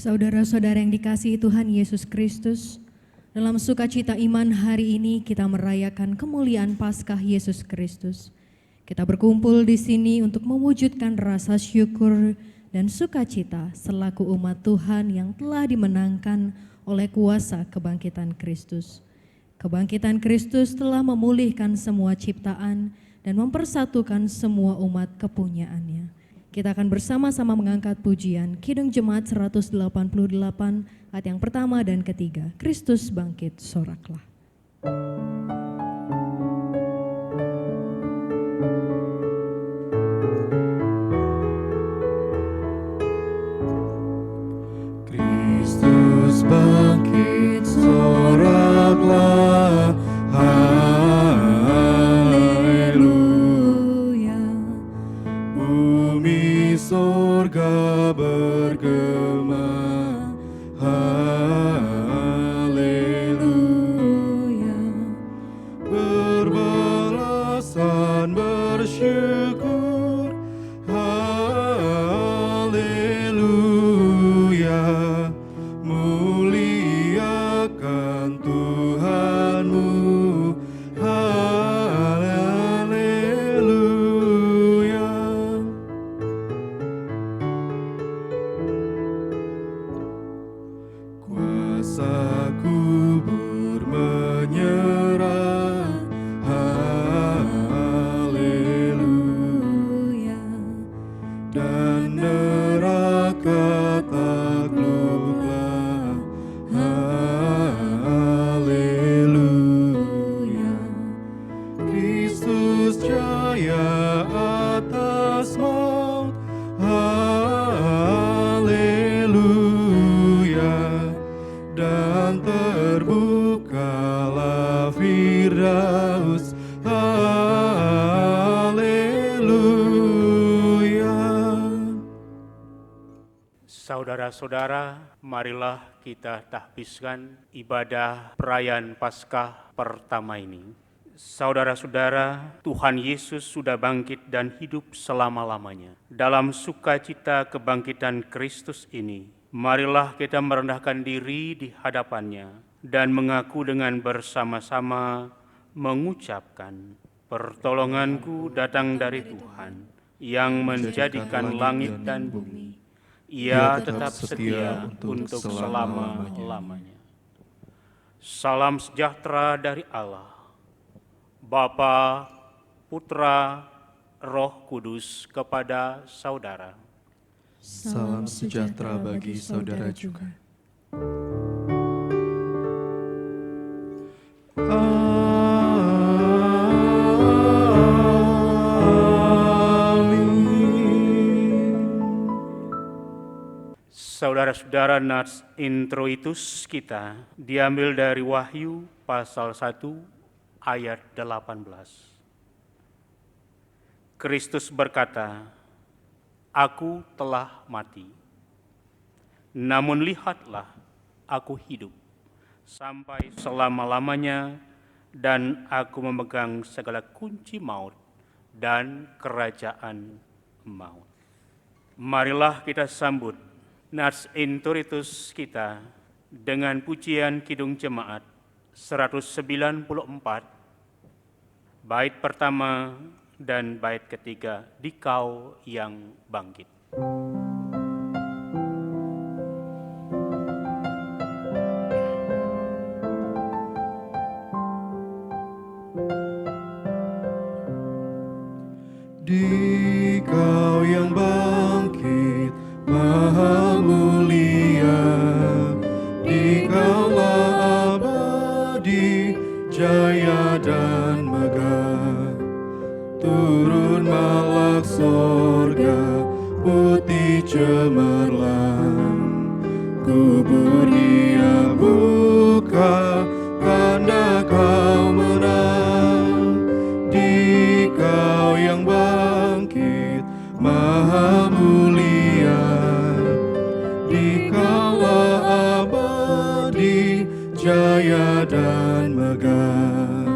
Saudara-saudara yang dikasihi Tuhan Yesus Kristus, dalam sukacita iman hari ini kita merayakan kemuliaan Paskah Yesus Kristus. Kita berkumpul di sini untuk mewujudkan rasa syukur dan sukacita selaku umat Tuhan yang telah dimenangkan oleh kuasa kebangkitan Kristus. Kebangkitan Kristus telah memulihkan semua ciptaan dan mempersatukan semua umat kepunyaannya. Kita akan bersama-sama mengangkat pujian Kidung Jemaat 188 ayat yang pertama dan ketiga. Kristus bangkit, soraklah. Kristus bangkit, soraklah. Surga bergema, haleluya. Berbalasan bersyukur, haleluya. Muliakan Tuhanmu, Saudara-saudara, marilah kita tahbiskan ibadah perayaan Paskah pertama ini. Saudara-saudara, Tuhan Yesus sudah bangkit dan hidup selama-lamanya. Dalam sukacita kebangkitan Kristus ini, marilah kita merendahkan diri di hadapannya dan mengaku dengan bersama-sama mengucapkan, pertolonganku datang dari Tuhan yang menjadikan langit dan bumi. Ia tetap setia untuk selama-lamanya. Salam sejahtera dari Allah, Bapa, Putra, Roh Kudus kepada saudara. Salam sejahtera bagi saudara juga. Saudara-saudara, nats introitus kita diambil dari Wahyu pasal 1 ayat 18. Kristus berkata, "Aku telah mati, namun lihatlah aku hidup sampai selama-lamanya, dan aku memegang segala kunci maut dan kerajaan maut." Marilah kita sambut nats introitus kita dengan pujian Kidung Jemaat 194, bait pertama dan bait ketiga, Dikau yang bangkit. Dikau yang bangkit maha mulia, Dikaulah abadi, jaya dan megah. Turun malak sorga, putih cemerlang, kubur Dia buka, karena Kau menang. Dikau yang bangkit maha mulia, Dikaulah abadi, jaya dan megah.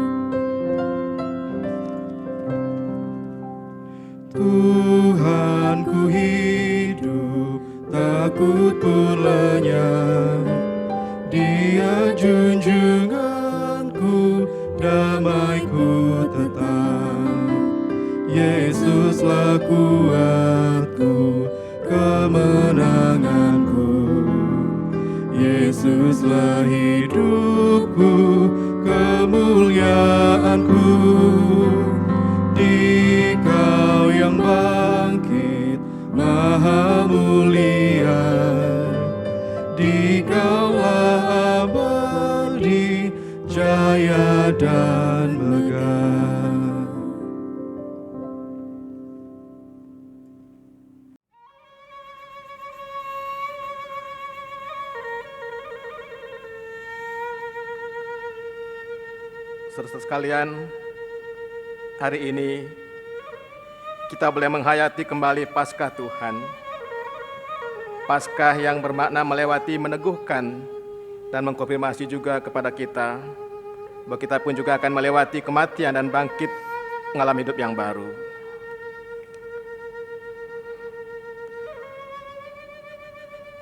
Tuhan, ku hidup takut pun lenyap, Dia junjunganku, damaiku tetap. Yesuslah kuatku, kemenanganku, Yesuslah hidupku, kemuliaanku. Dikau yang bangkit maha mulia, Dikaulah abadi, jaya dan megah. Saudara sekalian, hari ini kita boleh menghayati kembali Paskah Tuhan. Paskah yang bermakna melewati, meneguhkan, dan mengkonfirmasi juga kepada kita bahwa kita pun juga akan melewati kematian dan bangkit mengalami hidup yang baru.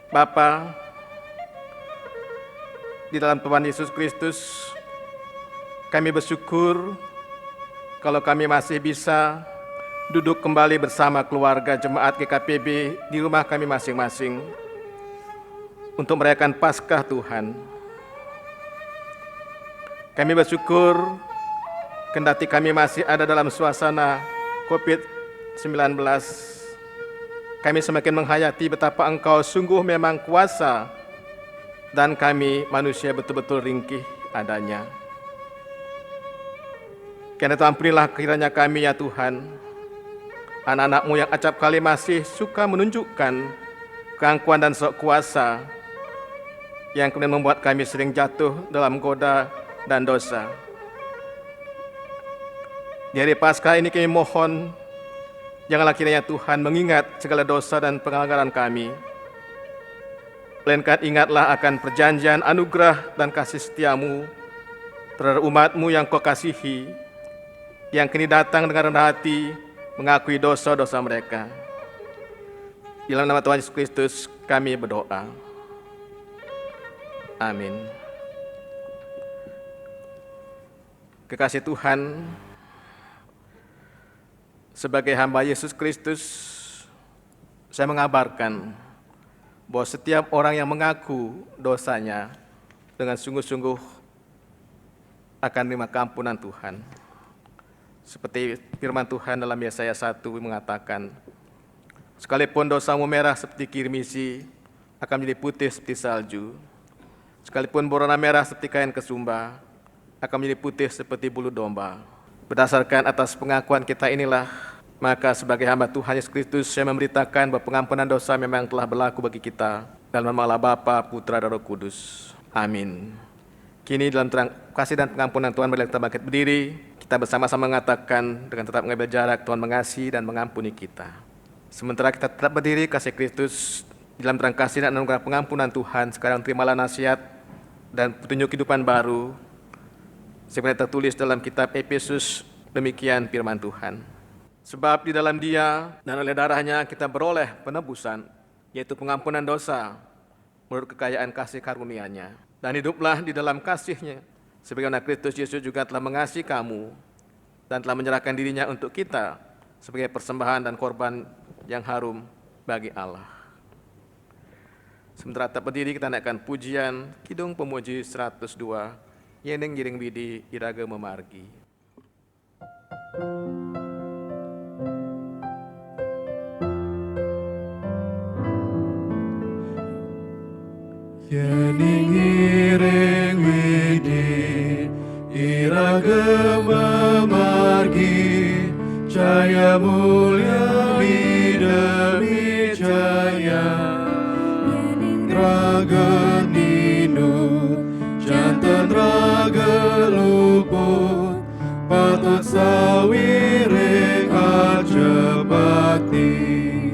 Bapa, di dalam Tuhan Yesus Kristus, kami bersyukur kalau kami masih bisa duduk kembali bersama keluarga jemaat GKPB di rumah kami masing-masing untuk merayakan Paskah Tuhan. Kami bersyukur kendati kami masih ada dalam suasana COVID-19, kami semakin menghayati betapa Engkau sungguh memang kuasa dan kami manusia betul-betul ringkih adanya. Karena itu ampunilah kiranya kami ya Tuhan, anak-anak-Mu yang acap kali masih suka menunjukkan keangkuhan dan sok kuasa yang kemudian membuat kami sering jatuh dalam goda dan dosa. Di hari Paskah ini kami mohon, janganlah kiranya Tuhan mengingat segala dosa dan pelanggaran kami, melainkan ingatlah akan perjanjian anugerah dan kasih setia-Mu terhadap umat-Mu yang Kau kasihi, yang kini datang dengan rendah hati mengakui dosa-dosa mereka. Di dalam nama Tuhan Yesus Kristus kami berdoa. Amin. Kekasih Tuhan, sebagai hamba Yesus Kristus, saya mengabarkan bahwa setiap orang yang mengaku dosanya dengan sungguh-sungguh akan menerima keampunan Tuhan. Seperti firman Tuhan dalam Yesaya 1 mengatakan, sekalipun dosamu merah seperti kirmisi, akan menjadi putih seperti salju. Sekalipun berwarna merah seperti kain kesumba, akan menjadi putih seperti bulu domba. Berdasarkan atas pengakuan kita inilah, maka sebagai hamba Tuhan Yesus Kristus, saya memberitakan bahwa pengampunan dosa memang telah berlaku bagi kita dalam nama Allah Bapa, Putra, dan Roh Kudus. Amin. Kini dalam terang kasih dan pengampunan Tuhan, mari kita bangkit berdiri. Kita bersama-sama mengatakan dengan tetap mengambil jarak, Tuhan mengasihi dan mengampuni kita. Sementara kita tetap berdiri, kasih Kristus dalam terang kasih dan anugerah pengampunan Tuhan, sekarang terimalah nasihat dan petunjuk kehidupan baru seperti tertulis dalam kitab Efesus. Demikian firman Tuhan. Sebab di dalam Dia dan oleh darahnya kita beroleh penebusan, yaitu pengampunan dosa, menurut kekayaan kasih karunia-Nya. Dan hiduplah di dalam kasih-Nya, sebagaimana Kristus Yesus juga telah mengasihi kamu dan telah menyerahkan dirinya untuk kita sebagai persembahan dan korban yang harum bagi Allah. Sementara tetap berdiri, kita naikkan pujian Kidung Pemuji 102, Yeneng Yiring Widi Iraga Memargi. Yeneng Yiring Widi Iraga Memargi, Cahaya mulia bidemi cahaya, raga ninut, jantan raga luput, patut sawiring aja bakti,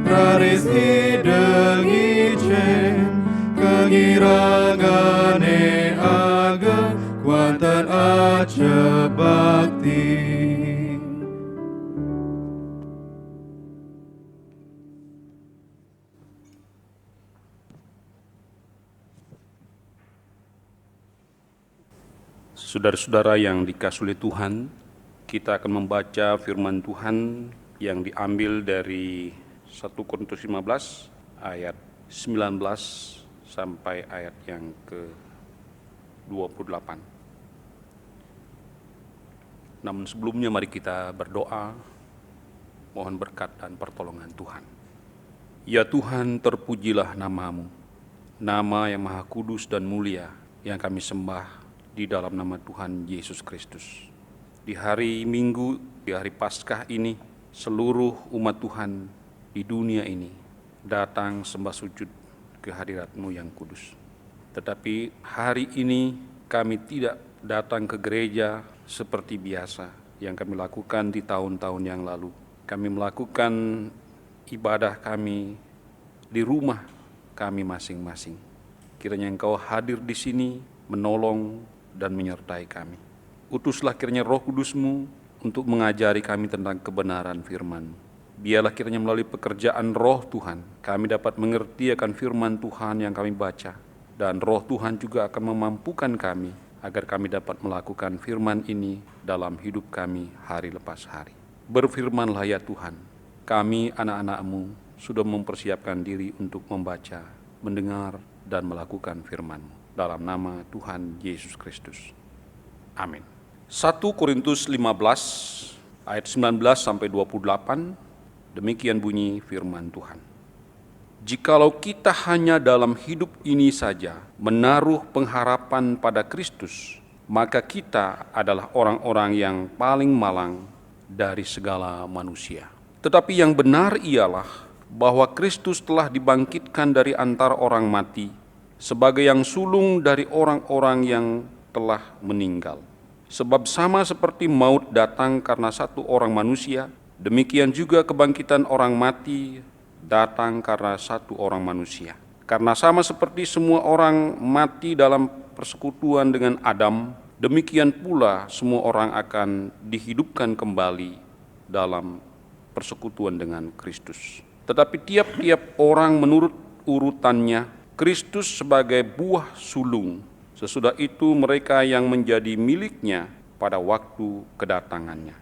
raris hideng icen, kegiragane aga, kuantan aja bakti. Saudara-saudara yang dikasihi oleh Tuhan, kita akan membaca firman Tuhan yang diambil dari 1 Korintus 15 ayat 19 sampai ayat yang ke-28. Namun sebelumnya mari kita berdoa, mohon berkat dan pertolongan Tuhan. Ya Tuhan, terpujilah nama-Mu, nama yang maha kudus dan mulia yang kami sembah di dalam nama Tuhan Yesus Kristus. Di hari Minggu, di hari Paskah ini, seluruh umat Tuhan di dunia ini datang sembah sujud ke hadirat-Mu yang kudus. Tetapi hari ini kami tidak datang ke gereja seperti biasa yang kami lakukan di tahun-tahun yang lalu. Kami melakukan ibadah kami di rumah kami masing-masing. Kiranya Engkau hadir di sini, menolong dan menyertai kami. Utuslah kiranya Roh Kudus-Mu untuk mengajari kami tentang kebenaran firman. Biarlah kiranya melalui pekerjaan Roh Tuhan, kami dapat mengerti akan firman Tuhan yang kami baca. Dan Roh Tuhan juga akan memampukan kami agar kami dapat melakukan firman ini dalam hidup kami hari lepas hari. Berfirmanlah ya Tuhan, kami anak-anak-Mu sudah mempersiapkan diri untuk membaca, mendengar, dan melakukan firman-Mu. Dalam nama Tuhan Yesus Kristus. Amin. 1 Korintus 15 ayat 19 sampai 28, demikian bunyi firman Tuhan. Jikalau kita hanya dalam hidup ini saja menaruh pengharapan pada Kristus, maka kita adalah orang-orang yang paling malang dari segala manusia. Tetapi yang benar ialah bahwa Kristus telah dibangkitkan dari antara orang mati sebagai yang sulung dari orang-orang yang telah meninggal. Sebab sama seperti maut datang karena satu orang manusia, demikian juga kebangkitan orang mati datang karena satu orang manusia. Karena sama seperti semua orang mati dalam persekutuan dengan Adam, demikian pula semua orang akan dihidupkan kembali dalam persekutuan dengan Kristus. Tetapi tiap-tiap orang menurut urutannya, Kristus sebagai buah sulung, sesudah itu mereka yang menjadi miliknya pada waktu kedatangannya.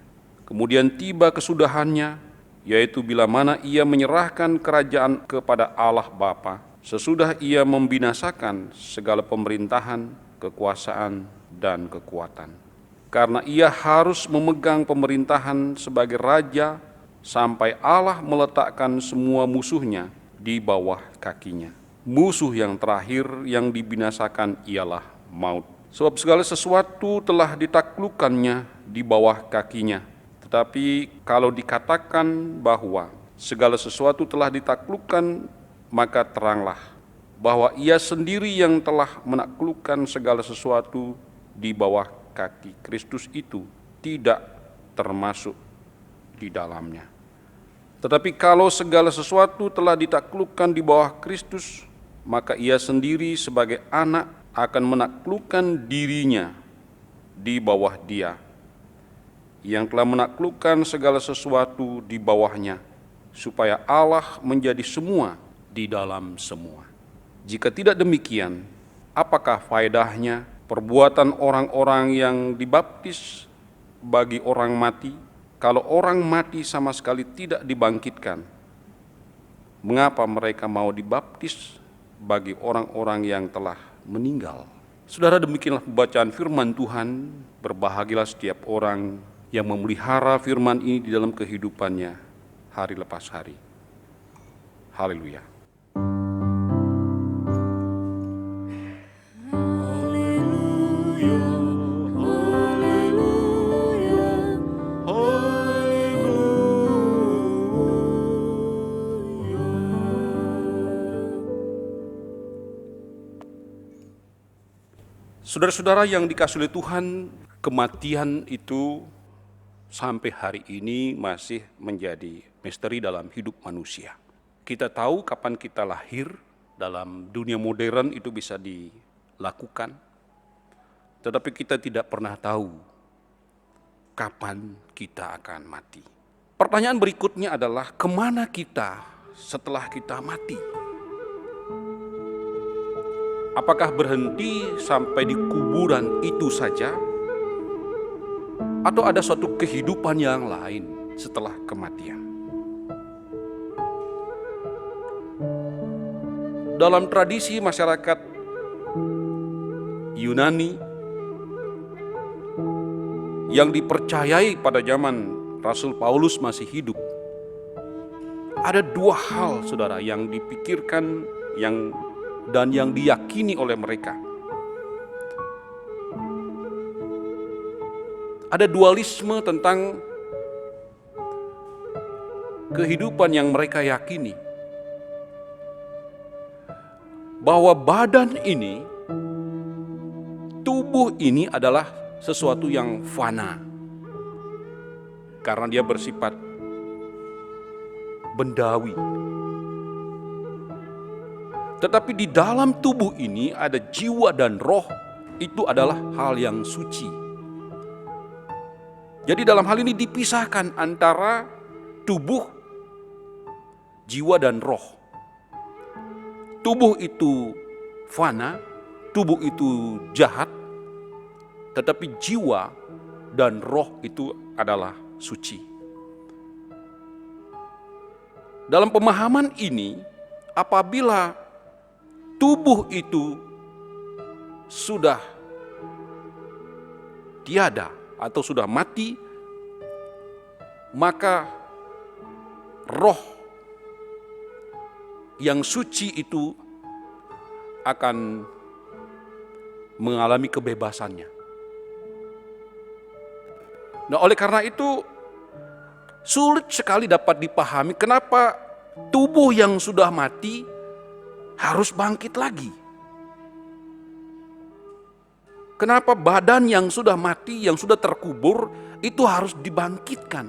Kemudian tiba kesudahannya, yaitu bila mana ia menyerahkan kerajaan kepada Allah Bapa, sesudah ia membinasakan segala pemerintahan, kekuasaan, dan kekuatan. Karena ia harus memegang pemerintahan sebagai raja sampai Allah meletakkan semua musuhnya di bawah kakinya. Musuh yang terakhir yang dibinasakan ialah maut. Sebab segala sesuatu telah ditaklukkannya di bawah kakinya. Tetapi kalau dikatakan bahwa segala sesuatu telah ditaklukkan, maka teranglah bahwa ia sendiri yang telah menaklukkan segala sesuatu di bawah kaki Kristus itu tidak termasuk di dalamnya. Tetapi kalau segala sesuatu telah ditaklukkan di bawah Kristus, maka ia sendiri sebagai anak akan menaklukkan dirinya di bawah Dia, yang telah menaklukkan segala sesuatu di bawahnya, supaya Allah menjadi semua di dalam semua. Jika tidak demikian, apakah faedahnya perbuatan orang-orang yang dibaptis bagi orang mati, kalau orang mati sama sekali tidak dibangkitkan? Mengapa mereka mau dibaptis bagi orang-orang yang telah meninggal? Saudara, demikianlah pembacaan firman Tuhan. Berbahagialah setiap orang yang memelihara firman ini di dalam kehidupannya hari lepas hari. Haleluya. Saudara-saudara yang dikasihi oleh Tuhan, kematian itu sampai hari ini masih menjadi misteri dalam hidup manusia. Kita tahu kapan kita lahir, dalam dunia modern itu bisa dilakukan, tetapi kita tidak pernah tahu kapan kita akan mati. Pertanyaan berikutnya adalah, kemana kita setelah kita mati? Apakah berhenti sampai di kuburan itu saja? Atau ada suatu kehidupan yang lain setelah kematian? Dalam tradisi masyarakat Yunani yang dipercayai pada zaman Rasul Paulus masih hidup, ada dua hal, saudara, yang dipikirkan dan yang diyakini oleh mereka. Ada dualisme tentang kehidupan yang mereka yakini, bahwa badan ini, tubuh ini adalah sesuatu yang fana karena dia bersifat bendawi. Tetapi di dalam tubuh ini ada jiwa dan roh, itu adalah hal yang suci. Jadi dalam hal ini dipisahkan antara tubuh, jiwa dan roh. Tubuh itu fana, tubuh itu jahat, tetapi jiwa dan roh itu adalah suci. Dalam pemahaman ini, apabila tubuh itu sudah tiada atau sudah mati, maka roh yang suci itu akan mengalami kebebasannya. Nah, oleh karena itu sulit sekali dapat dipahami kenapa tubuh yang sudah mati harus bangkit lagi. Kenapa badan yang sudah mati, yang sudah terkubur, itu harus dibangkitkan?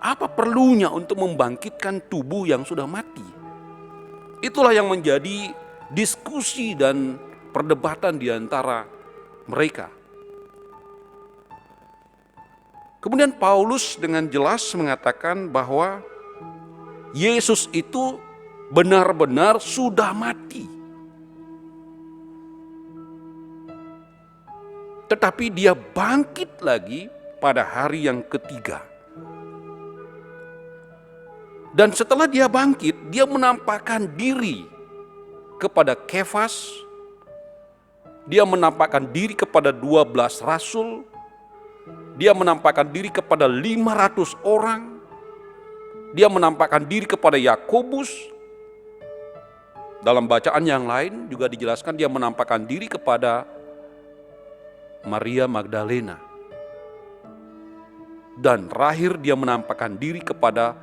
Apa perlunya untuk membangkitkan tubuh yang sudah mati? Itulah yang menjadi diskusi dan perdebatan di antara mereka. Kemudian Paulus dengan jelas mengatakan bahwa Yesus itu benar-benar sudah mati. Tetapi dia bangkit lagi pada hari yang ketiga. Dan setelah dia bangkit, dia menampakkan diri kepada Kefas, dia menampakkan diri kepada 12 rasul, dia menampakkan diri kepada 500 orang, dia menampakkan diri kepada Yakobus. Dalam bacaan yang lain juga dijelaskan dia menampakkan diri kepada Maria Magdalena. Dan terakhir dia menampakkan diri kepada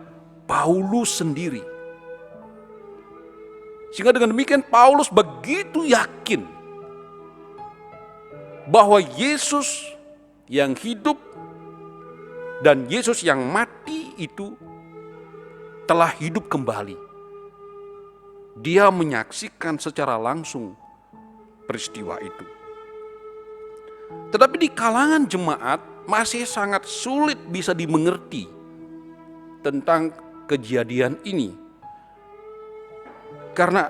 Paulus sendiri. Sehingga dengan demikian Paulus begitu yakin bahwa Yesus yang hidup dan Yesus yang mati itu telah hidup kembali. Dia menyaksikan secara langsung peristiwa itu. Tetapi di kalangan jemaat masih sangat sulit bisa dimengerti tentang kejadian ini. Karena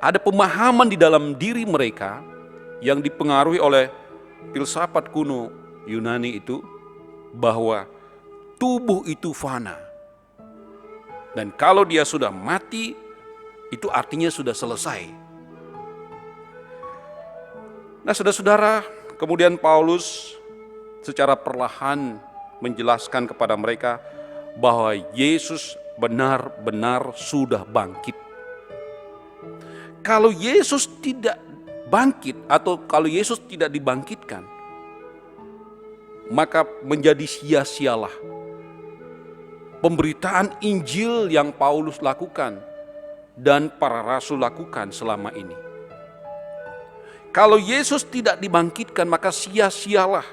ada pemahaman di dalam diri mereka yang dipengaruhi oleh filsafat kuno Yunani itu, bahwa tubuh itu fana. Dan kalau dia sudah mati, itu artinya sudah selesai. Nah, saudara-saudara, kemudian Paulus secara perlahan menjelaskan kepada mereka bahwa Yesus benar-benar sudah bangkit. Kalau Yesus tidak bangkit atau kalau Yesus tidak dibangkitkan, maka menjadi sia-sialah pemberitaan Injil yang Paulus lakukan dan para rasul lakukan selama ini. Kalau Yesus tidak dibangkitkan, maka sia-sialah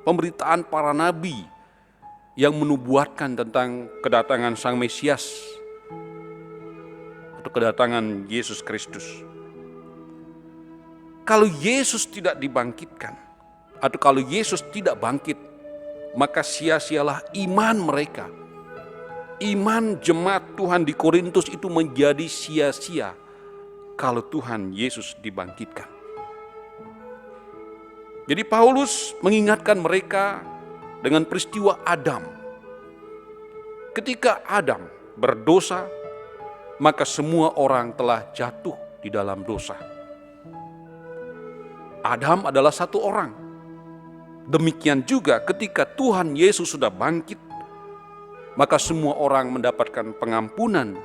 pemberitaan para nabi yang menubuatkan tentang kedatangan Sang Mesias atau kedatangan Yesus Kristus. Kalau Yesus tidak dibangkitkan atau kalau Yesus tidak bangkit, maka sia-sialah iman mereka. Iman jemaat Tuhan di Korintus itu menjadi sia-sia kalau Tuhan Yesus dibangkitkan. Jadi Paulus mengingatkan mereka dengan peristiwa Adam. Ketika Adam berdosa, maka semua orang telah jatuh di dalam dosa. Adam adalah satu orang. Demikian juga ketika Tuhan Yesus sudah bangkit, maka semua orang mendapatkan pengampunan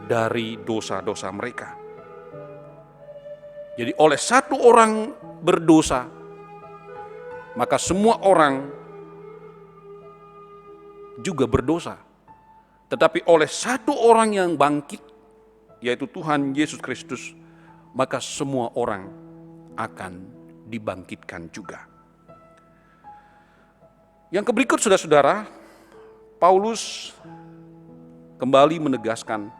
dari dosa-dosa mereka. Jadi oleh satu orang berdosa, maka semua orang juga berdosa. Tetapi oleh satu orang yang bangkit, yaitu Tuhan Yesus Kristus, maka semua orang akan dibangkitkan juga. Yang berikut, saudara-saudara, Paulus kembali menegaskan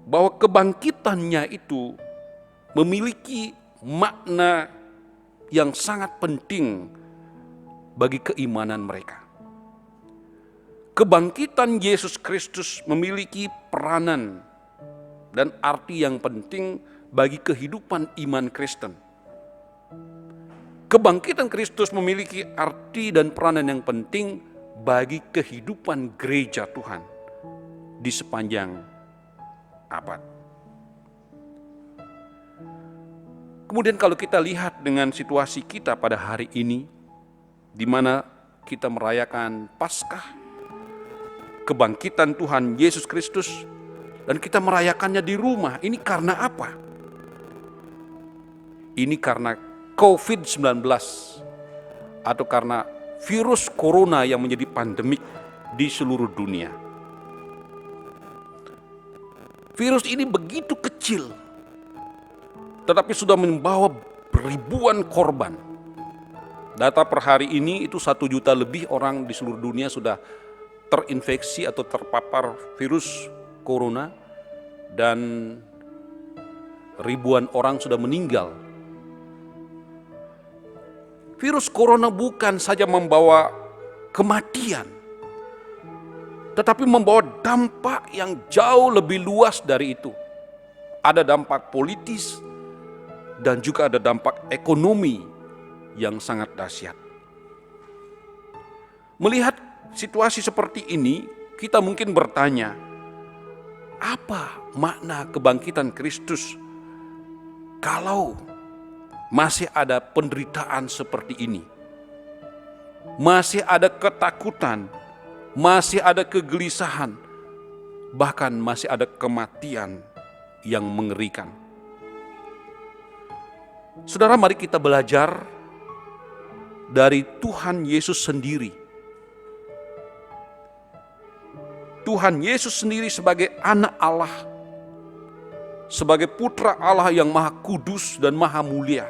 bahwa kebangkitannya itu memiliki makna yang sangat penting bagi keimanan mereka. Kebangkitan Yesus Kristus memiliki peranan dan arti yang penting bagi kehidupan iman Kristen. Kebangkitan Kristus memiliki arti dan peranan yang penting bagi kehidupan gereja Tuhan di sepanjang abad. Kemudian kalau kita lihat dengan situasi kita pada hari ini, di mana kita merayakan Paskah, kebangkitan Tuhan Yesus Kristus, dan kita merayakannya di rumah, ini karena apa? Ini karena COVID-19 atau karena virus corona yang menjadi pandemik di seluruh dunia. Virus ini begitu kecil, tetapi sudah membawa ribuan korban. Data per hari ini itu 1 juta lebih orang di seluruh dunia sudah terinfeksi atau terpapar virus corona, dan ribuan orang sudah meninggal. Virus corona bukan saja membawa kematian, tetapi membawa dampak yang jauh lebih luas dari itu. Ada dampak politis dan juga ada dampak ekonomi yang sangat dahsyat. Melihat situasi seperti ini, kita mungkin bertanya, apa makna kebangkitan Kristus kalau masih ada penderitaan seperti ini? Masih ada ketakutan, masih ada kegelisahan, bahkan masih ada kematian yang mengerikan. Saudara, mari kita belajar dari Tuhan Yesus sendiri. Tuhan Yesus sendiri sebagai anak Allah, sebagai putra Allah yang maha kudus dan maha mulia,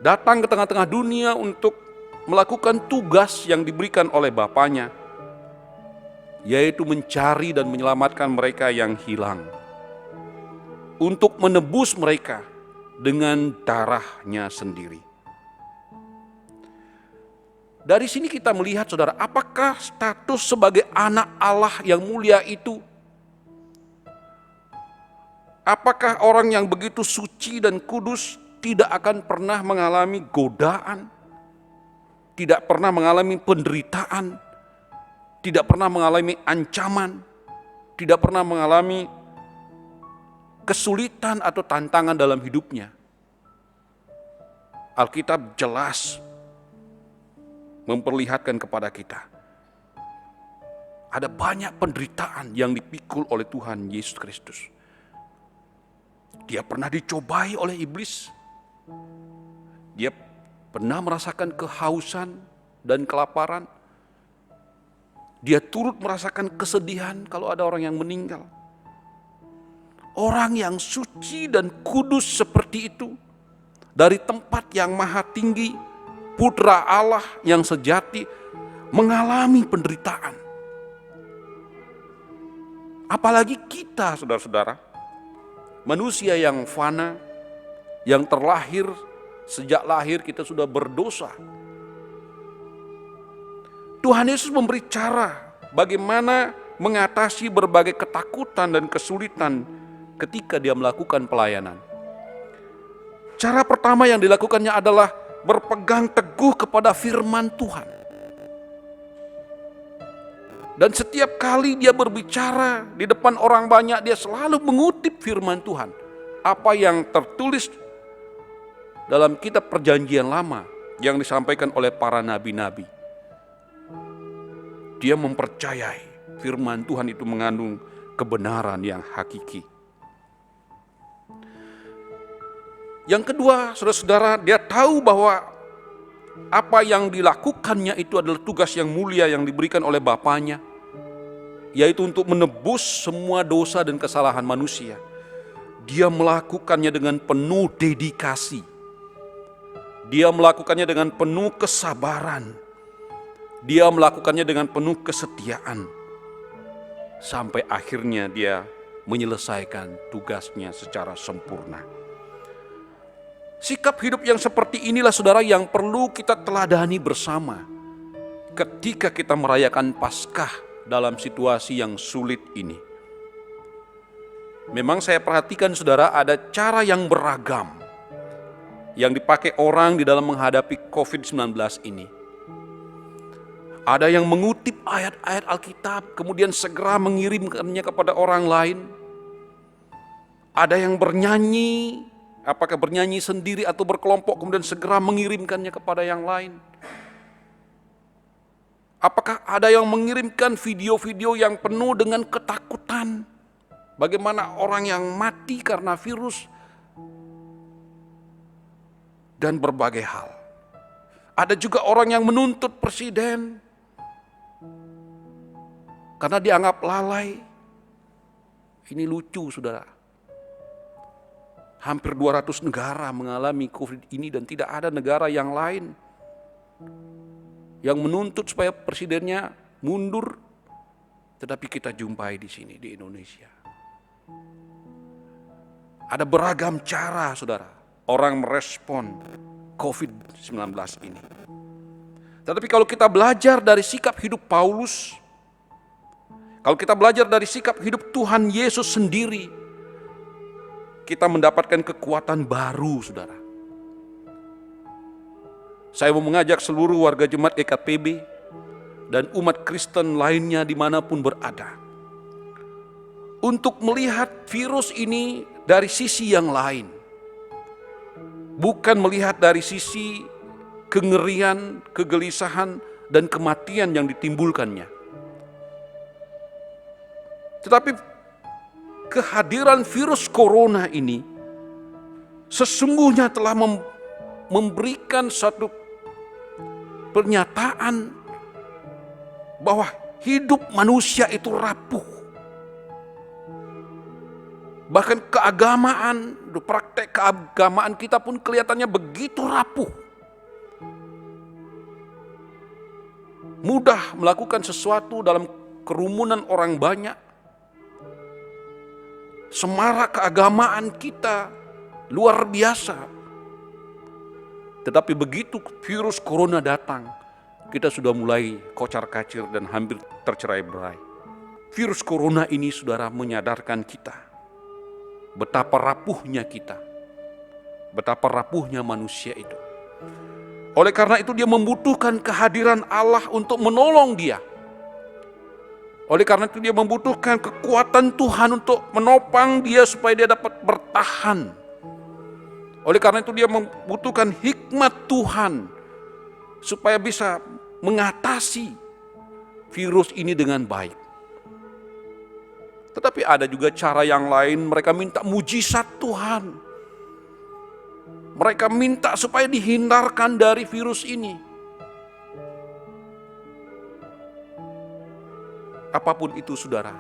datang ke tengah-tengah dunia untuk melakukan tugas yang diberikan oleh Bapanya, yaitu mencari dan menyelamatkan mereka yang hilang, untuk menebus mereka dengan darahnya sendiri. Dari sini kita melihat saudara, apakah status sebagai anak Allah yang mulia itu, apakah orang yang begitu suci dan kudus tidak akan pernah mengalami godaan, tidak pernah mengalami penderitaan, tidak pernah mengalami ancaman, tidak pernah mengalami kesulitan atau tantangan dalam hidupnya? Alkitab jelas memperlihatkan kepada kita ada banyak penderitaan yang dipikul oleh Tuhan Yesus Kristus. Dia pernah dicobai oleh iblis. Dia pernah merasakan kehausan dan kelaparan. Dia turut merasakan kesedihan kalau ada orang yang meninggal. Orang yang suci dan kudus seperti itu, dari tempat yang maha tinggi, Putra Allah yang sejati, mengalami penderitaan. Apalagi kita, saudara-saudara, manusia yang fana, yang terlahir, sejak lahir kita sudah berdosa. Tuhan Yesus memberi cara bagaimana mengatasi berbagai ketakutan dan kesulitan ketika dia melakukan pelayanan. Cara pertama yang dilakukannya adalah berpegang teguh kepada firman Tuhan. Dan setiap kali dia berbicara di depan orang banyak, dia selalu mengutip firman Tuhan. Apa yang tertulis dalam kitab Perjanjian Lama yang disampaikan oleh para nabi-nabi. Dia mempercayai firman Tuhan itu mengandung kebenaran yang hakiki. Yang kedua, saudara-saudara, dia tahu bahwa apa yang dilakukannya itu adalah tugas yang mulia yang diberikan oleh Bapanya, yaitu untuk menebus semua dosa dan kesalahan manusia. Dia melakukannya dengan penuh dedikasi. Dia melakukannya dengan penuh kesabaran. Dia melakukannya dengan penuh kesetiaan. Sampai akhirnya dia menyelesaikan tugasnya secara sempurna. Sikap hidup yang seperti inilah saudara yang perlu kita teladani bersama ketika kita merayakan Paskah dalam situasi yang sulit ini. Memang saya perhatikan saudara, ada cara yang beragam yang dipakai orang di dalam menghadapi COVID-19 ini. Ada yang mengutip ayat-ayat Alkitab kemudian segera mengirimkannya kepada orang lain. Ada yang bernyanyi, apakah bernyanyi sendiri atau berkelompok kemudian segera mengirimkannya kepada yang lain. Apakah ada yang mengirimkan video-video yang penuh dengan ketakutan? Bagaimana orang yang mati karena virus dan berbagai hal. Ada juga orang yang menuntut presiden karena dianggap lalai. Ini lucu saudara. Hampir 200 negara mengalami COVID ini dan tidak ada negara yang lain yang menuntut supaya presidennya mundur. Tetapi kita jumpai di sini di Indonesia. Ada beragam cara saudara orang merespon COVID-19 ini. Tetapi kalau kita belajar dari sikap hidup Paulus, kalau kita belajar dari sikap hidup Tuhan Yesus sendiri, kita mendapatkan kekuatan baru, saudara. Saya mau mengajak seluruh warga jemaat GKPB dan umat Kristen lainnya dimanapun berada, untuk melihat virus ini dari sisi yang lain. Bukan melihat dari sisi kengerian, kegelisahan, dan kematian yang ditimbulkannya. Tetapi kehadiran virus corona ini sesungguhnya telah memberikan satu pernyataan bahwa hidup manusia itu rapuh. Bahkan keagamaan, praktek keagamaan kita pun kelihatannya begitu rapuh. Mudah melakukan sesuatu dalam kerumunan orang banyak. Semarak keagamaan kita luar biasa. Tetapi begitu virus corona datang, kita sudah mulai kocar-kacir dan hampir tercerai-berai. Virus corona ini, saudara, menyadarkan kita betapa rapuhnya kita, betapa rapuhnya manusia itu. Oleh karena itu dia membutuhkan kehadiran Allah untuk menolong dia. Oleh karena itu dia membutuhkan kekuatan Tuhan untuk menopang dia supaya dia dapat bertahan. Oleh karena itu dia membutuhkan hikmat Tuhan supaya bisa mengatasi virus ini dengan baik. Tetapi ada juga cara yang lain, mereka minta mujizat Tuhan. Mereka minta supaya dihindarkan dari virus ini. Apapun itu, saudara,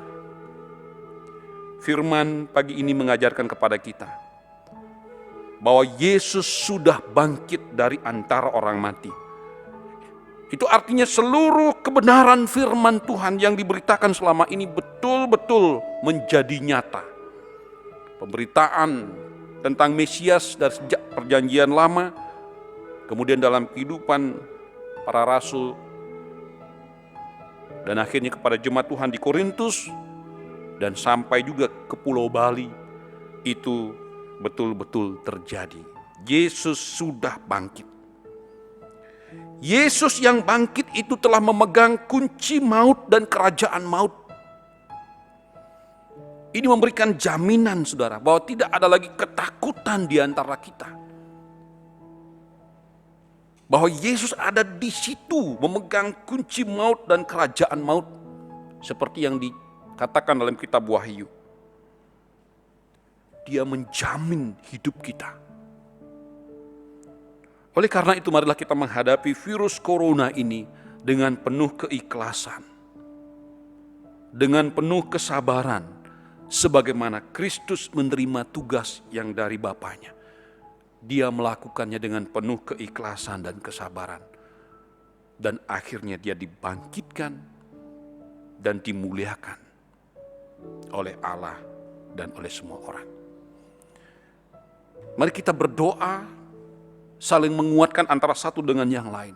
firman pagi ini mengajarkan kepada kita bahwa Yesus sudah bangkit dari antara orang mati. Itu artinya seluruh kebenaran firman Tuhan yang diberitakan selama ini betul-betul menjadi nyata. Pemberitaan tentang Mesias dari sejak perjanjian lama, kemudian dalam kehidupan para rasul, dan akhirnya kepada jemaat Tuhan di Korintus, dan sampai juga ke Pulau Bali, itu betul-betul terjadi. Yesus sudah bangkit. Yesus yang bangkit itu telah memegang kunci maut dan kerajaan maut. Ini memberikan jaminan, saudara, bahwa tidak ada lagi ketakutan di antara kita. Bahwa Yesus ada di situ memegang kunci maut dan kerajaan maut. Seperti yang dikatakan dalam kitab Wahyu. Dia menjamin hidup kita. Oleh karena itu marilah kita menghadapi virus corona ini dengan penuh keikhlasan. Dengan penuh kesabaran. Sebagaimana Kristus menerima tugas yang dari Bapanya. Dia melakukannya dengan penuh keikhlasan dan kesabaran. Dan akhirnya dia dibangkitkan dan dimuliakan oleh Allah dan oleh semua orang. Mari kita berdoa, saling menguatkan antara satu dengan yang lain.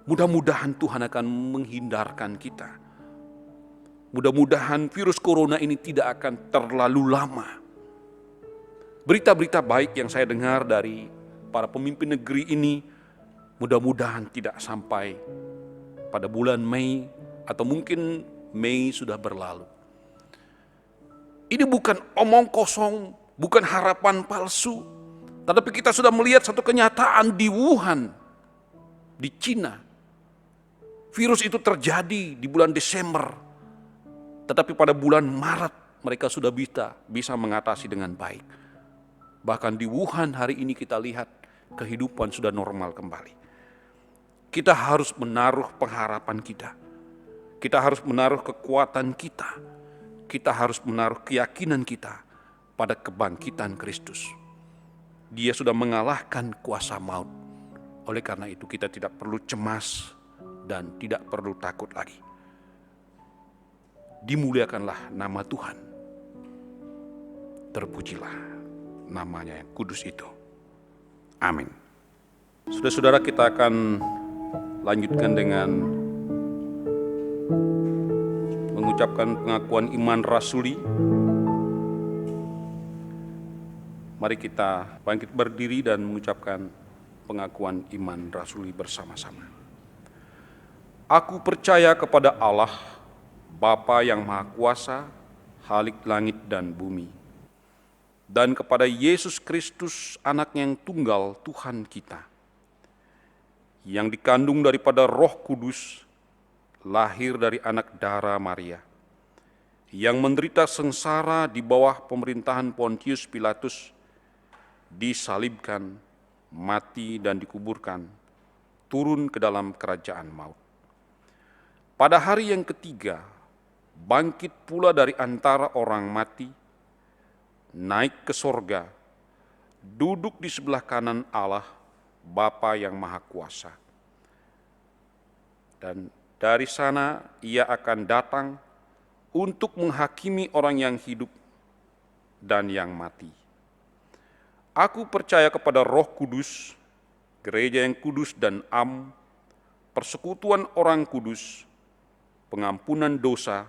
Mudah-mudahan Tuhan akan menghindarkan kita. Mudah-mudahan virus corona ini tidak akan terlalu lama. Berita-berita baik yang saya dengar dari para pemimpin negeri ini, mudah-mudahan tidak sampai pada bulan Mei, atau mungkin Mei sudah berlalu. Ini bukan omong kosong, bukan harapan palsu, tetapi kita sudah melihat satu kenyataan di Wuhan, di Cina. Virus itu terjadi di bulan Desember, tetapi pada bulan Maret mereka sudah bisa mengatasi dengan baik. Bahkan di Wuhan hari ini kita lihat kehidupan sudah normal kembali. Kita harus menaruh pengharapan kita. Kita harus menaruh kekuatan kita. Kita harus menaruh keyakinan kita pada kebangkitan Kristus. Dia sudah mengalahkan kuasa maut. Oleh karena itu kita tidak perlu cemas dan tidak perlu takut lagi. Dimuliakanlah nama Tuhan. Terpujilah namanya yang kudus itu. Amin. Saudara-saudara, kita akan lanjutkan dengan mengucapkan pengakuan iman rasuli. Mari kita bangkit berdiri dan mengucapkan pengakuan iman rasuli bersama-sama. Aku percaya kepada Allah, Bapa yang Maha Kuasa, Khalik langit dan bumi, dan kepada Yesus Kristus, Anak yang tunggal Tuhan kita, yang dikandung daripada Roh Kudus, lahir dari anak darah Maria, yang menderita sengsara di bawah pemerintahan Pontius Pilatus, disalibkan, mati dan dikuburkan, turun ke dalam kerajaan maut. Pada hari yang ketiga, bangkit pula dari antara orang mati, naik ke sorga, duduk di sebelah kanan Allah, Bapa yang Maha Kuasa. Dan dari sana ia akan datang untuk menghakimi orang yang hidup dan yang mati. Aku percaya kepada Roh Kudus, gereja yang kudus dan am, persekutuan orang kudus, pengampunan dosa,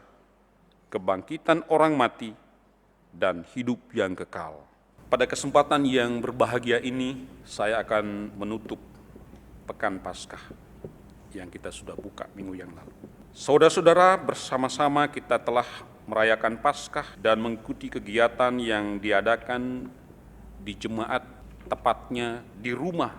kebangkitan orang mati, dan hidup yang kekal. Pada kesempatan yang berbahagia ini, saya akan menutup Pekan Paskah yang kita sudah buka minggu yang lalu. Saudara-saudara, bersama-sama kita telah merayakan Paskah dan mengikuti kegiatan yang diadakan di jemaat, tepatnya di rumah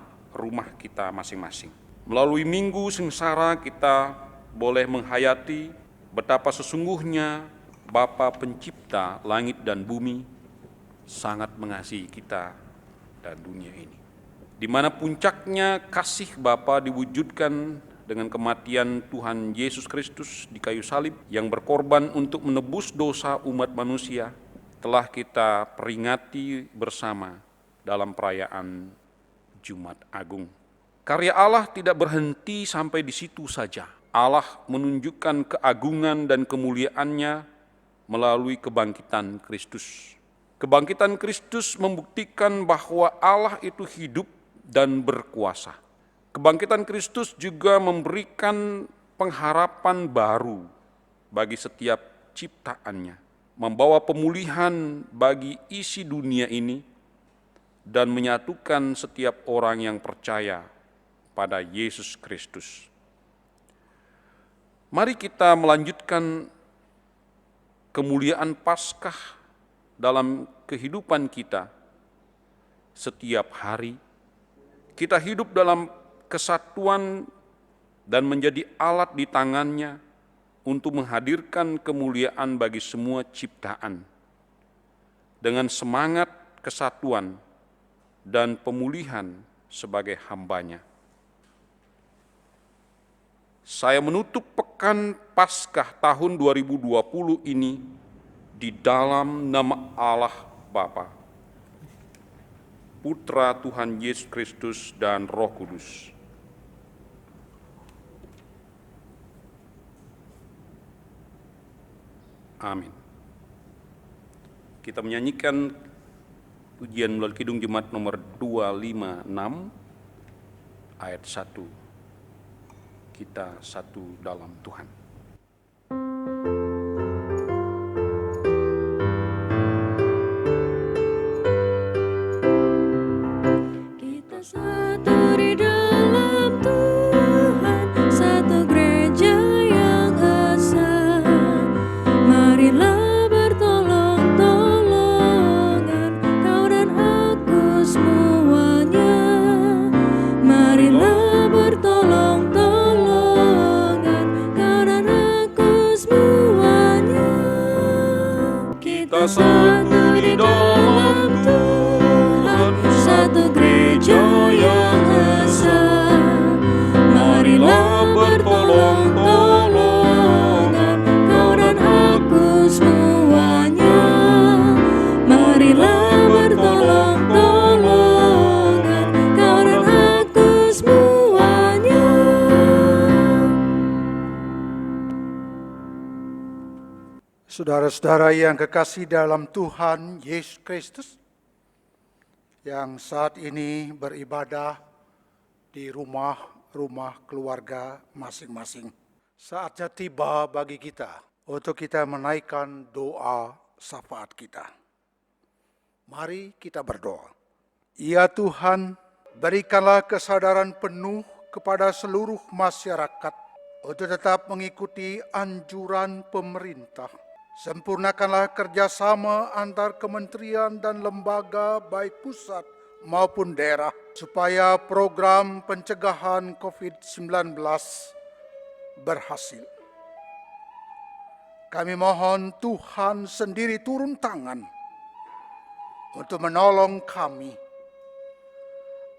kita masing-masing. Melalui Minggu Sengsara kita boleh menghayati betapa sesungguhnya Bapa Pencipta langit dan bumi sangat mengasihi kita dan dunia ini. Di mana puncaknya kasih Bapa diwujudkan dengan kematian Tuhan Yesus Kristus di kayu salib yang berkorban untuk menebus dosa umat manusia, telah kita peringati bersama dalam perayaan Jumat Agung. Karya Allah tidak berhenti sampai di situ saja. Allah menunjukkan keagungan dan kemuliaannya melalui kebangkitan Kristus. Kebangkitan Kristus membuktikan bahwa Allah itu hidup dan berkuasa. Kebangkitan Kristus juga memberikan pengharapan baru bagi setiap ciptaannya, membawa pemulihan bagi isi dunia ini, dan menyatukan setiap orang yang percaya pada Yesus Kristus. Mari kita melanjutkan kemuliaan Paskah dalam kehidupan kita. Setiap hari kita hidup dalam kesatuan dan menjadi alat di tangannya untuk menghadirkan kemuliaan bagi semua ciptaan dengan semangat kesatuan dan pemulihan sebagai hambanya. Saya menutup Pekan Paskah tahun 2020 ini di dalam nama Allah Bapa, Putra Tuhan Yesus Kristus, dan Roh Kudus. Amin. Kita menyanyikan pujian melalui Kidung Jemaat nomor 256 ayat 1. Kita satu dalam Tuhan. Satu di dalam Tuhan, satu gereja yang esa. Marilah bertolong-tolongan, kau dan aku semuanya. Marilah bertolong-tolongan, kau dan aku semuanya. Kita satu di dalam Tuhan, satu gereja yang esa. Marilah bertolong-tolongan, kau dan aku semuanya. Marilah bertolong-tolongan, kau dan aku semuanya. Saudara-saudara yang kekasih dalam Tuhan Yesus Kristus, yang saat ini beribadah di rumah-rumah keluarga masing-masing. Saatnya tiba bagi kita untuk kita menaikkan doa syafaat kita. Mari kita berdoa. Ya Tuhan, berikanlah kesadaran penuh kepada seluruh masyarakat untuk tetap mengikuti anjuran pemerintah. Sempurnakanlah kerjasama antar kementerian dan lembaga baik pusat maupun daerah supaya program pencegahan COVID-19 berhasil. Kami mohon Tuhan sendiri turun tangan untuk menolong kami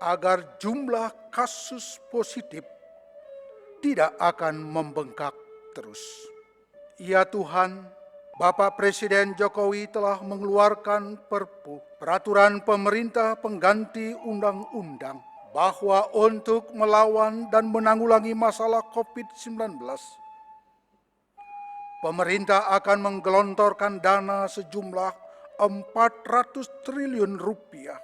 agar jumlah kasus positif tidak akan membengkak terus. Ya Tuhan, Bapak Presiden Jokowi telah mengeluarkan peraturan pemerintah pengganti undang-undang bahwa untuk melawan dan menanggulangi masalah COVID-19, pemerintah akan menggelontorkan dana sejumlah 400 triliun rupiah.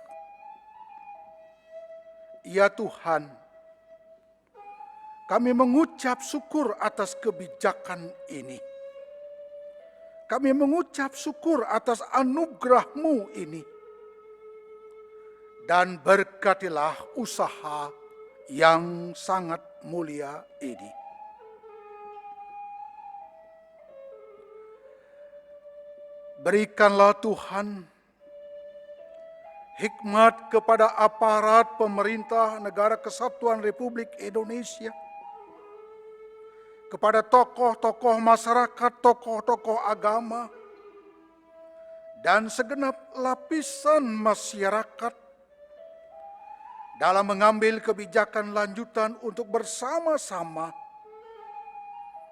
Ya Tuhan, Kami mengucap syukur atas kebijakan ini. Kami mengucap syukur atas anugerah-Mu ini. Dan berkatilah usaha yang sangat mulia ini. Berikanlah Tuhan hikmat kepada aparat pemerintah Negara Kesatuan Republik Indonesia, kepada tokoh-tokoh masyarakat, tokoh-tokoh agama, dan segenap lapisan masyarakat dalam mengambil kebijakan lanjutan untuk bersama-sama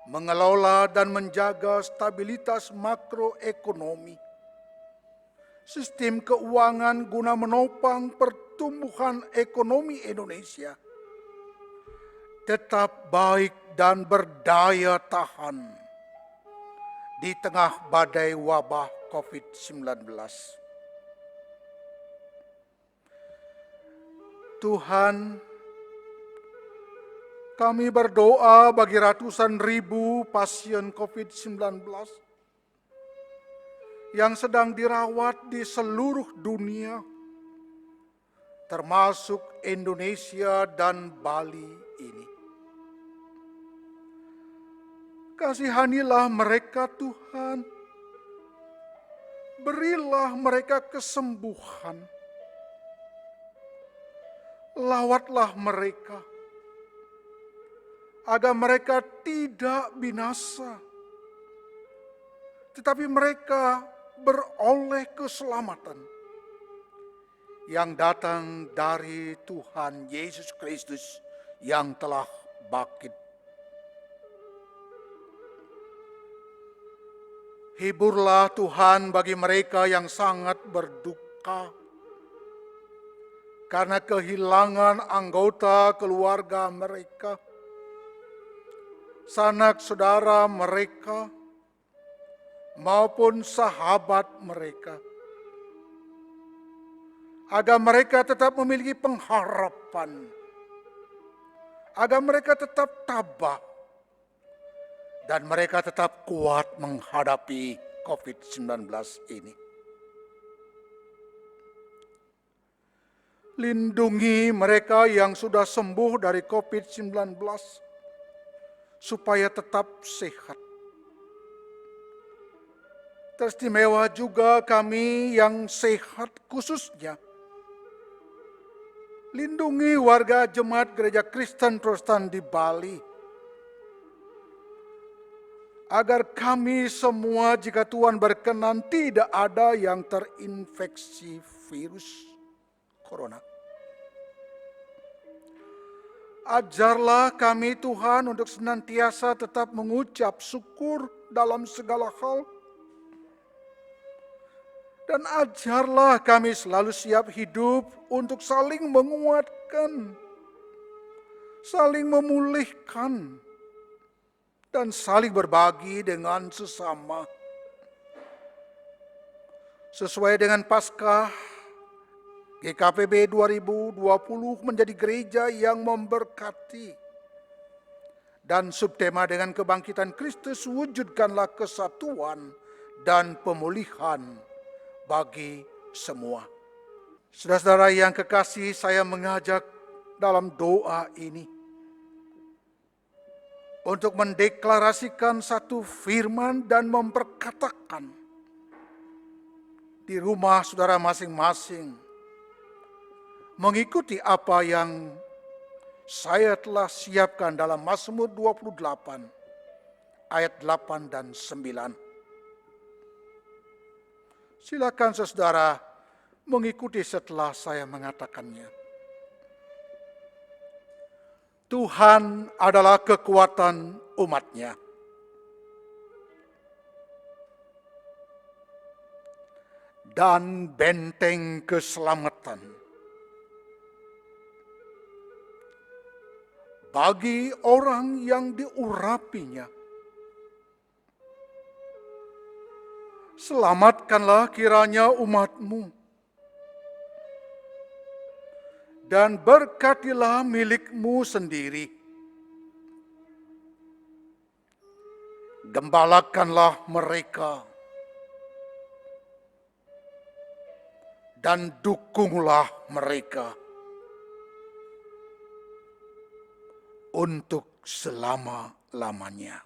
mengelola dan menjaga stabilitas makroekonomi, sistem keuangan guna menopang pertumbuhan ekonomi Indonesia tetap baik dan berdaya tahan di tengah badai wabah COVID-19. Tuhan, kami berdoa bagi ratusan ribu pasien COVID-19 yang sedang dirawat di seluruh dunia, termasuk Indonesia dan Bali ini. Kasihanilah mereka Tuhan, berilah mereka kesembuhan, lawatlah mereka, agar mereka tidak binasa, tetapi mereka beroleh keselamatan yang datang dari Tuhan Yesus Kristus yang telah bangkit. Hiburlah Tuhan bagi mereka yang sangat berduka karena kehilangan anggota keluarga mereka, sanak saudara mereka, maupun sahabat mereka, agar mereka tetap memiliki pengharapan, agar mereka tetap tabah, dan mereka tetap kuat menghadapi COVID-19 ini. Lindungi mereka yang sudah sembuh dari COVID-19, supaya tetap sehat. Teristimewa juga kami yang sehat khususnya. Lindungi warga jemaat Gereja Kristen Protestan di Bali, agar kami semua jika Tuhan berkenan tidak ada yang terinfeksi virus corona. Ajarlah kami Tuhan untuk senantiasa tetap mengucap syukur dalam segala hal. Dan ajarlah kami selalu siap hidup untuk saling menguatkan, saling memulihkan, dan saling berbagi dengan sesama. Sesuai dengan Paskah, GKPB 2020 menjadi gereja yang memberkati. Dan subtema dengan kebangkitan Kristus, wujudkanlah kesatuan dan pemulihan bagi semua. Saudara-saudara yang kekasih, saya mengajak dalam doa ini untuk mendeklarasikan satu firman dan memperkatakan di rumah saudara masing-masing, mengikuti apa yang saya telah siapkan dalam Mazmur 28 ayat 8 dan 9. Silakan saudara mengikuti setelah saya mengatakannya. Tuhan adalah kekuatan umat-Nya. Dan benteng keselamatan bagi orang yang diurapinya. Selamatkanlah kiranya umat-Mu, dan berkatilah milik-Mu sendiri, Gembalakanlah mereka dan dukunglah mereka untuk selama-lamanya.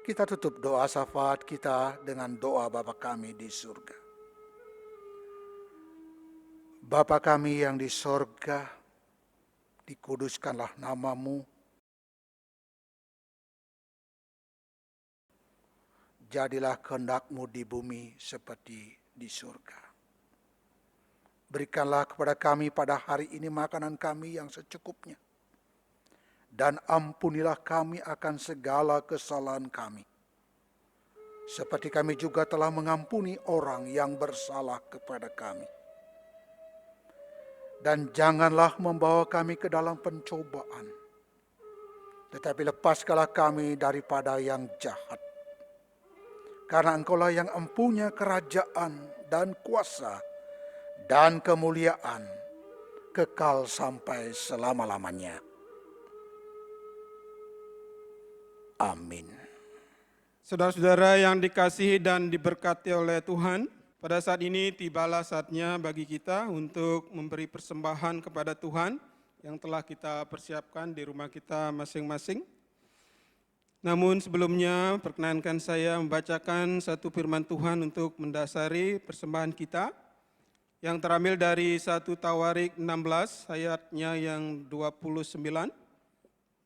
Kita tutup doa syafaat kita dengan doa Bapa kami di surga. Bapa kami yang di surga, dikuduskanlah namamu. Jadilah kehendak-Mu di bumi seperti di surga. Berikanlah kepada kami pada hari ini makanan kami yang secukupnya. Dan ampunilah kami akan segala kesalahan kami. Seperti kami juga telah mengampuni orang yang bersalah kepada kami. Dan janganlah membawa kami ke dalam pencobaan. Tetapi lepaskanlah kami daripada yang jahat. Karena Engkaulah yang empunya kerajaan dan kuasa dan kemuliaan kekal sampai selama-lamanya. Amin. Saudara-saudara yang dikasihi dan diberkati oleh Tuhan, pada saat ini tibalah saatnya bagi kita untuk memberi persembahan kepada Tuhan yang telah kita persiapkan di rumah kita masing-masing. Namun sebelumnya perkenankan saya membacakan satu firman Tuhan untuk mendasari persembahan kita yang terambil dari 1 Tawarik 16 ayatnya yang 29.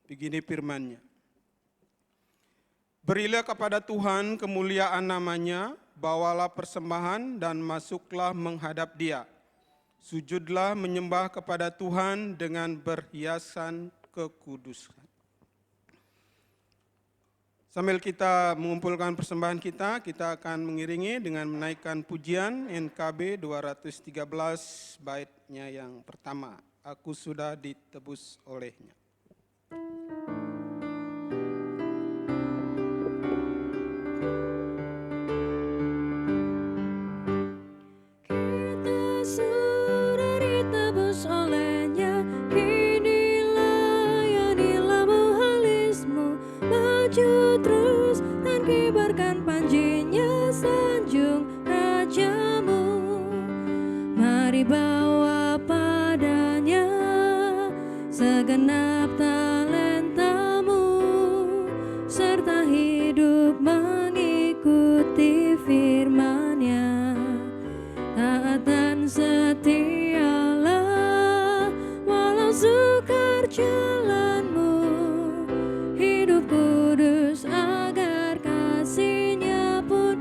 Begini firman-Nya. Berilah kepada Tuhan kemuliaan namanya, bawalah persembahan dan masuklah menghadap Dia. Sujudlah menyembah kepada Tuhan dengan berhiasan kekudusan. Sambil kita mengumpulkan persembahan kita akan mengiringi dengan menaikkan pujian NKB 213 baitnya yang pertama. Aku sudah ditebus olehnya. Bawa padanya segenap talentamu, serta hidup mengikuti firman-Nya. Taat dan setialah walau sukar jalanmu, hidup kudus agar kasih-Nya pun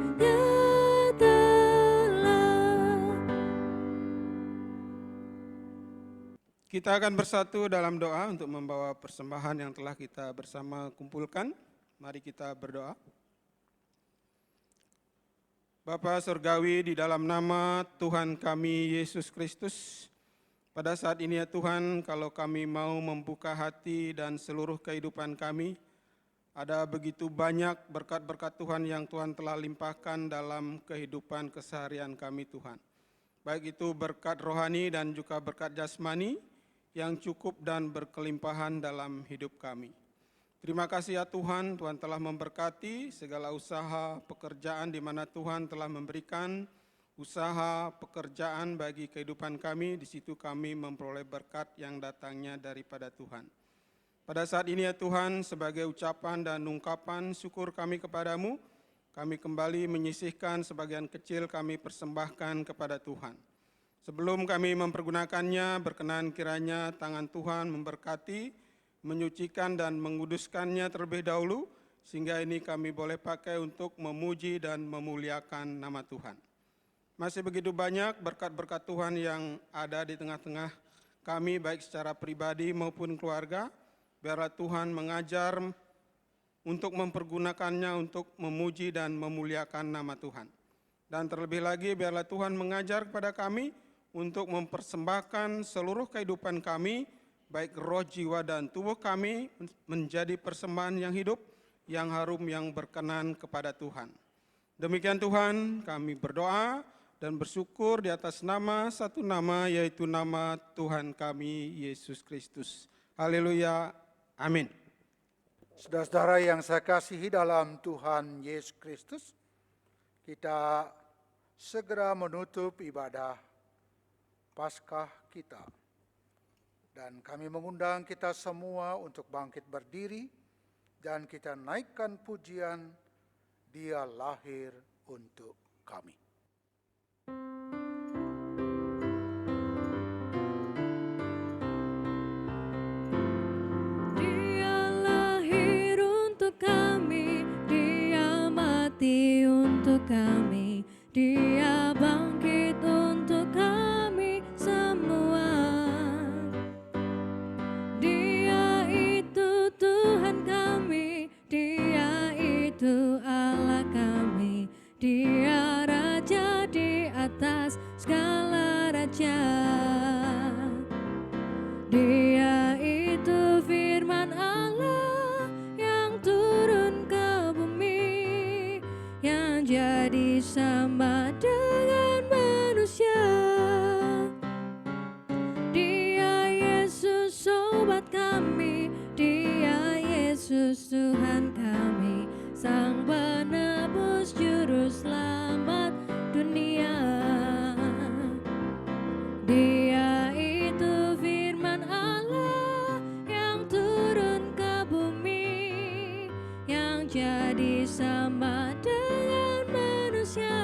Kita akan bersatu dalam doa untuk membawa persembahan yang telah kita bersama kumpulkan. Mari kita berdoa. Bapa Surgawi, di dalam nama Tuhan kami Yesus Kristus, pada saat ini ya Tuhan, kalau kami mau membuka hati dan seluruh kehidupan kami, ada begitu banyak berkat-berkat Tuhan yang Tuhan telah limpahkan dalam kehidupan keseharian kami Tuhan. Baik itu berkat rohani dan juga berkat jasmani, yang cukup dan berkelimpahan dalam hidup kami. Terima kasih ya Tuhan, Tuhan telah memberkati segala usaha pekerjaan di mana Tuhan telah memberikan usaha pekerjaan bagi kehidupan kami. Di situ kami memperoleh berkat yang datangnya daripada Tuhan. Pada saat ini ya Tuhan, sebagai ucapan dan ungkapan syukur kami kepadamu, kami kembali menyisihkan sebagian kecil kami persembahkan kepada Tuhan. Sebelum kami mempergunakannya, berkenan kiranya tangan Tuhan memberkati, menyucikan dan menguduskannya terlebih dahulu, sehingga ini kami boleh pakai untuk memuji dan memuliakan nama Tuhan. Masih begitu banyak berkat-berkat Tuhan yang ada di tengah-tengah kami, baik secara pribadi maupun keluarga. Biarlah Tuhan mengajar untuk mempergunakannya untuk memuji dan memuliakan nama Tuhan. Dan terlebih lagi biarlah Tuhan mengajar kepada kami untuk mempersembahkan seluruh kehidupan kami, baik roh, jiwa, dan tubuh kami menjadi persembahan yang hidup, yang harum, yang berkenan kepada Tuhan. Demikian Tuhan, kami berdoa dan bersyukur di atas nama satu nama, yaitu nama Tuhan kami, Yesus Kristus. Haleluya, amin. Saudara-saudara yang saya kasihi dalam Tuhan Yesus Kristus, kita segera menutup ibadah Paskah kita. Dan kami mengundang kita semua untuk bangkit berdiri dan kita naikkan pujian Dia lahir untuk kami. Kami, Dia mati untuk kami, Dia bangkit untuk kami semua. Dia itu Tuhan kami, Dia itu Allah kami, Dia Raja di atas segala raja. Dia itu firman Allah turun ke bumi, yang jadi sama dengan manusia. Dia Yesus sobat kami, Dia Yesus Tuhan kami, Sang penebus juru selamat dunia. Dia itu firman Allah yang turun ke bumi, yang jadi sama dengan manusia.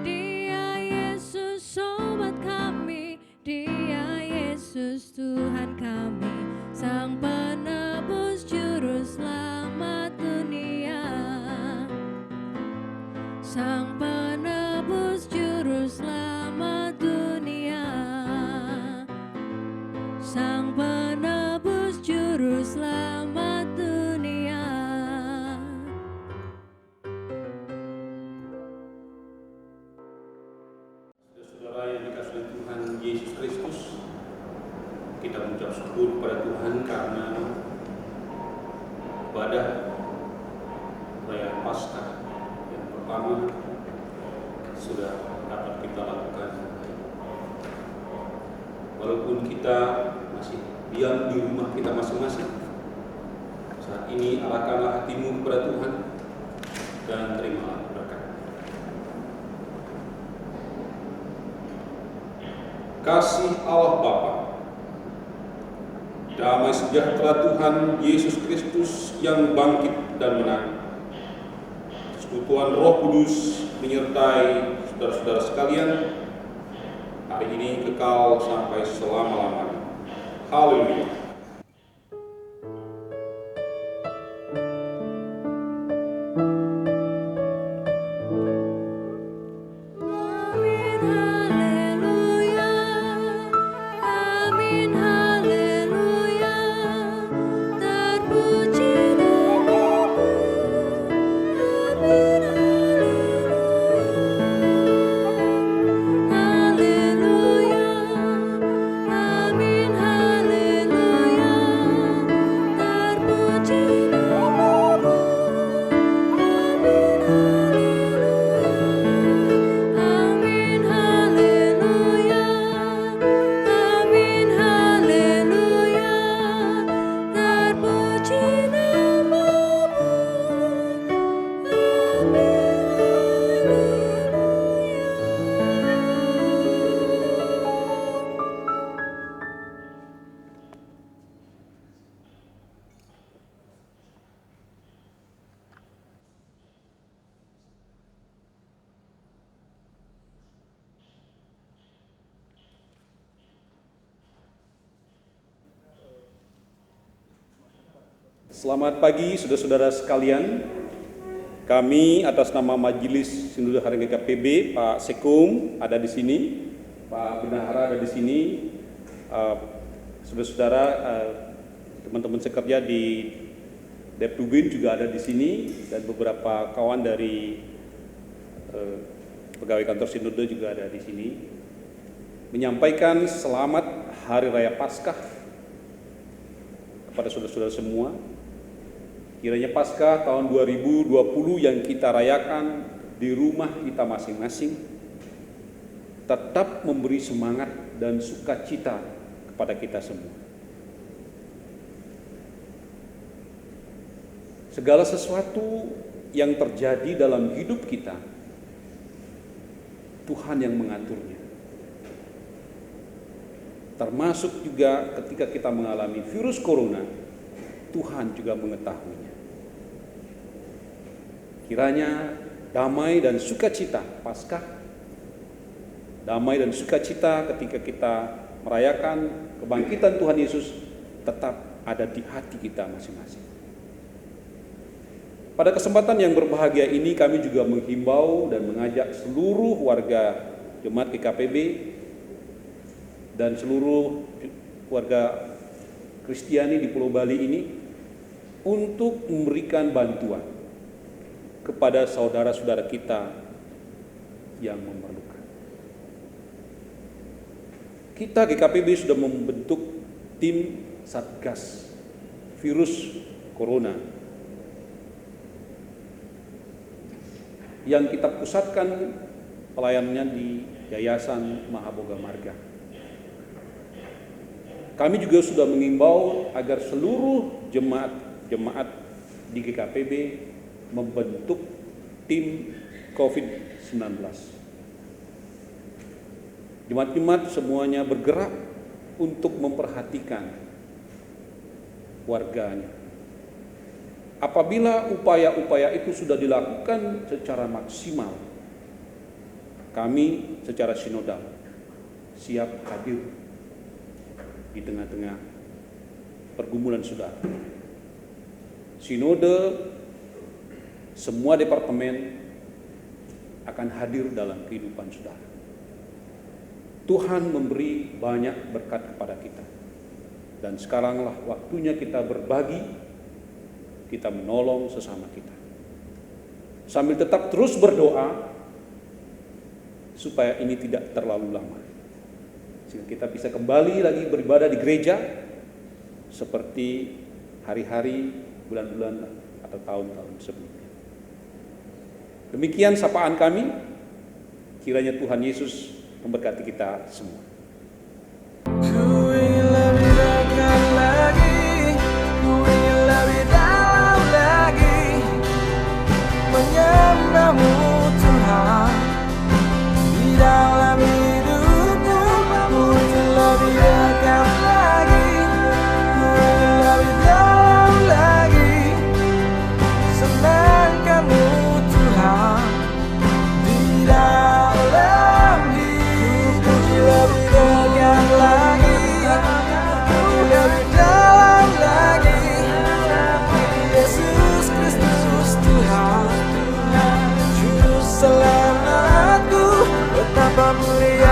Dia Yesus sobat kami, Dia Yesus Tuhan kami, Sang penebus juru selamat dunia. Sang penebus juru selamat dunia. Sang penebus juru selamat dunia. Saudara yang dikasihi Tuhan Yesus Kristus, kita mengucap syukur kepada Tuhan karena ibadah Raya Paskah yang pertama sudah dapat kita lakukan. Walaupun kita masih diam di rumah kita masing-masing, saat ini arahkanlah hatimu kepada Tuhan dan terimalah berkat. Kasih Allah Bapa, damai sejahtera Tuhan Yesus Kristus yang bangkit dan menang, persekutuan Roh Kudus menyertai saudara-saudara sekalian hari ini kekal sampai selama-lamanya. Haleluya. Selamat pagi saudara-saudara sekalian. Kami atas nama Majelis Sinode Harian GKPB, Pak Sekum ada di sini, Pak Bendahara ada di sini, saudara-saudara teman-teman sekerja di Deptubin juga ada di sini, dan beberapa kawan dari pegawai kantor Sinode juga ada di sini, menyampaikan selamat Hari Raya Paskah kepada saudara-saudara semua. Kiranya Paskah tahun 2020 yang kita rayakan di rumah kita masing-masing tetap memberi semangat dan sukacita kepada kita semua. segala sesuatu yang terjadi dalam hidup kita, Tuhan yang mengaturnya. Termasuk juga ketika kita mengalami virus corona, Tuhan juga mengetahuinya. Kiranya damai dan sukacita Paskah, damai dan sukacita ketika kita merayakan kebangkitan Tuhan Yesus tetap ada di hati kita masing-masing. Pada kesempatan yang berbahagia ini kami juga menghimbau dan mengajak seluruh warga Jemaat GKPB dan seluruh warga Kristiani di Pulau Bali ini untuk memberikan bantuan kepada saudara-saudara kita yang memerlukan. Kita GKPB sudah membentuk tim Satgas virus corona yang kita pusatkan pelayanannya di Yayasan Mahaboga Marga. Kami juga sudah mengimbau agar seluruh jemaat di GKPB membentuk tim COVID-19. Jemaat-jemaat semuanya bergerak untuk memperhatikan warganya. Apabila upaya-upaya itu sudah dilakukan secara maksimal, kami secara sinodal siap hadir di tengah-tengah pergumulan saudara. Sinode, semua departemen akan hadir dalam kehidupan saudara. Tuhan memberi banyak berkat kepada kita. Dan sekaranglah waktunya kita berbagi, kita menolong sesama kita. Sambil tetap terus berdoa supaya ini tidak terlalu lama. Sehingga kita bisa kembali lagi beribadah di gereja seperti hari-hari, bulan-bulan atau tahun-tahun sebelumnya. Demikian sapaan kami. Kiranya Tuhan Yesus memberkati kita semua. Menyembahmu Tuhan di dalam hidupku, ku ingin lebih dekat lagi, ku ingin lebih dalam lagi, senangkanmu Tuhan di dalam hidupku, lebih dekat lagi, lebih dalam lagi, Yesus Kristus Tuhan. Selamatku, betapa mulia